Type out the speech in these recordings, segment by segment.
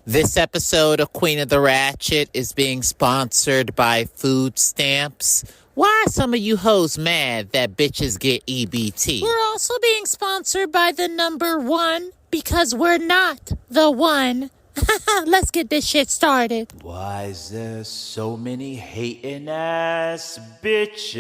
This episode of Queen of the Ratchet is being sponsored by food stamps. Why are some of you hoes mad that bitches get EBT? We're also being sponsored by the number one because we're not the one. Let's get this shit started. Why is there so many hating ass bitches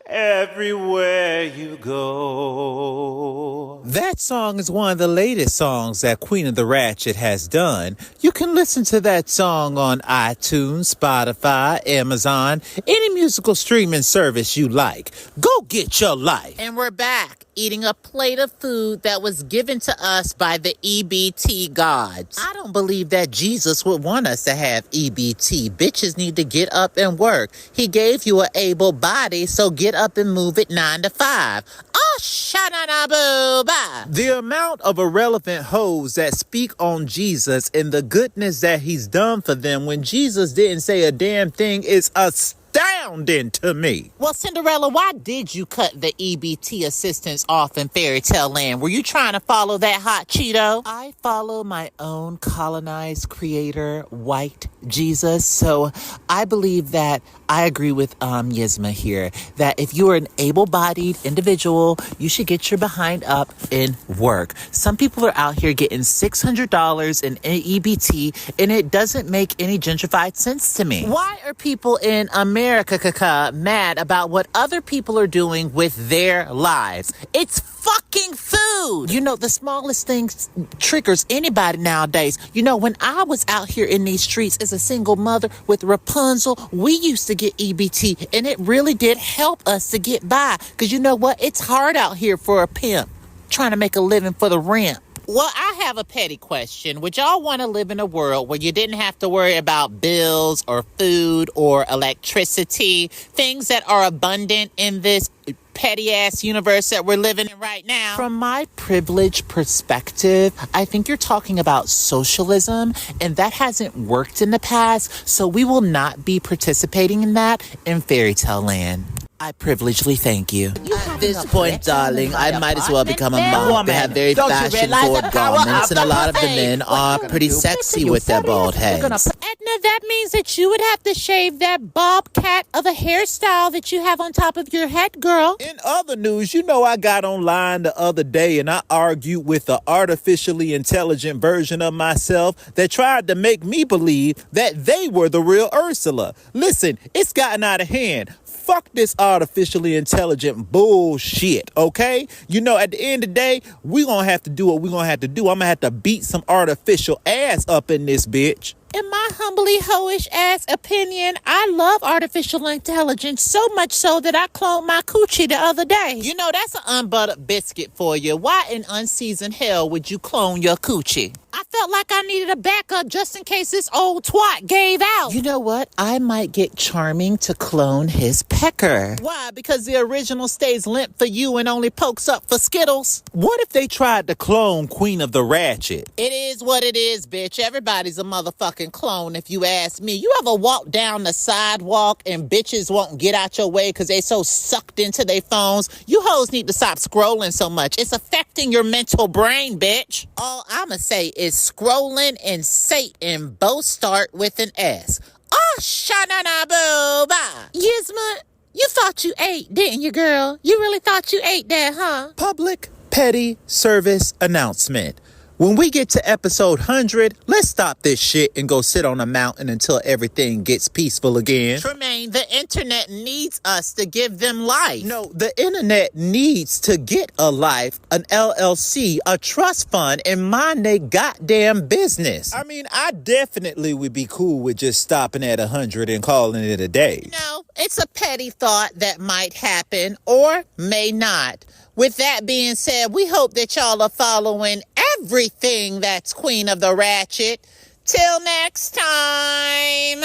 everywhere you go? That song is one of the latest songs that Queen of the Ratchet has done. You can listen to that song on iTunes, Spotify, Amazon, any musical streaming service you like. Go get your life. And we're back, eating a plate of food that was given to us by the EBT gods. I don't believe that Jesus would want us to have EBT. Bitches need to get up and work. He gave you an able body, so get up and move it 9 to 5. Oh, shanana-boo-ba. The amount of irrelevant hoes that speak on Jesus and the goodness that he's done for them when Jesus didn't say a damn thing is astounding to me. Well, Cinderella, why did you cut the EBT assistance off in Fairy Tale Land? Were you trying to follow that hot Cheeto? I follow my own colonized creator, white Jesus. So I believe that I agree with Yisma here, that if you are an able-bodied individual, you should get your behind up and work. Some people are out here getting $600 in EBT, and it doesn't make any gentrified sense to me. Why are people in America mad about what other people are doing with their lives? It's fucking food. You know, the smallest thing triggers anybody nowadays. You know, when I was out here in these streets as a single mother with Rapunzel, we used to get EBT, and it really did help us to get by. Because you know what? It's hard out here for a pimp trying to make a living for the rent. Well, I have a petty question. Would y'all want to live in a world where you didn't have to worry about bills or food or electricity, things that are abundant in this petty-ass universe that we're living in right now? From my privileged perspective, I think you're talking about socialism, and that hasn't worked in the past, so we will not be participating in that in Fairy Tale Land. I privilegedly thank you. At this point, darling, I might as well become a mom. They have very fashion-forward garments, and a lot of the men are pretty sexy with their bald heads. Edna, that means that you would have to shave that bobcat of a hairstyle that you have on top of your head, girl. In other news, you know I got online the other day, and I argued with an artificially intelligent version of myself that tried to make me believe that they were the real Ursula. Listen, it's gotten out of hand. Fuck this artificially intelligent bullshit, okay? You know, at the end of the day, we gonna have to do what we gonna have to do. I'm gonna have to beat some artificial ass up in this bitch. In my humbly hoish ass opinion, I love artificial intelligence so much so that I cloned my coochie the other day. You know, that's an unbuttered biscuit for you. Why in unseasoned hell would you clone your coochie? I felt like I needed a backup just in case this old twat gave out. You know what? I might get Charming to clone his pecker. Why? Because the original stays limp for you and only pokes up for Skittles? What if they tried to clone Queen of the Ratchet? It is what it is, bitch. Everybody's a motherfucking clone if you ask me. You ever walk down the sidewalk and bitches won't get out your way because they so sucked into their phones? You hoes need to stop scrolling so much. It's affecting your mental brain, bitch. All I'ma say is scrolling and Satan both start with an S. Oh, shanana-boo-ba. Yisma, you thought you ate, didn't you, girl? You really thought you ate that, huh? Public petty service announcement. When we get to episode 100, let's stop this shit and go sit on a mountain until everything gets peaceful again. Tremaine, the internet needs us to give them life. No, the internet needs to get a life, an LLC, a trust fund, and mind they goddamn business. I mean, I definitely would be cool with just stopping at 100 and calling it a day. No, it's a petty thought that might happen or may not. With that being said, we hope that y'all are following everything that's Queen of the Ratchet. Till next time.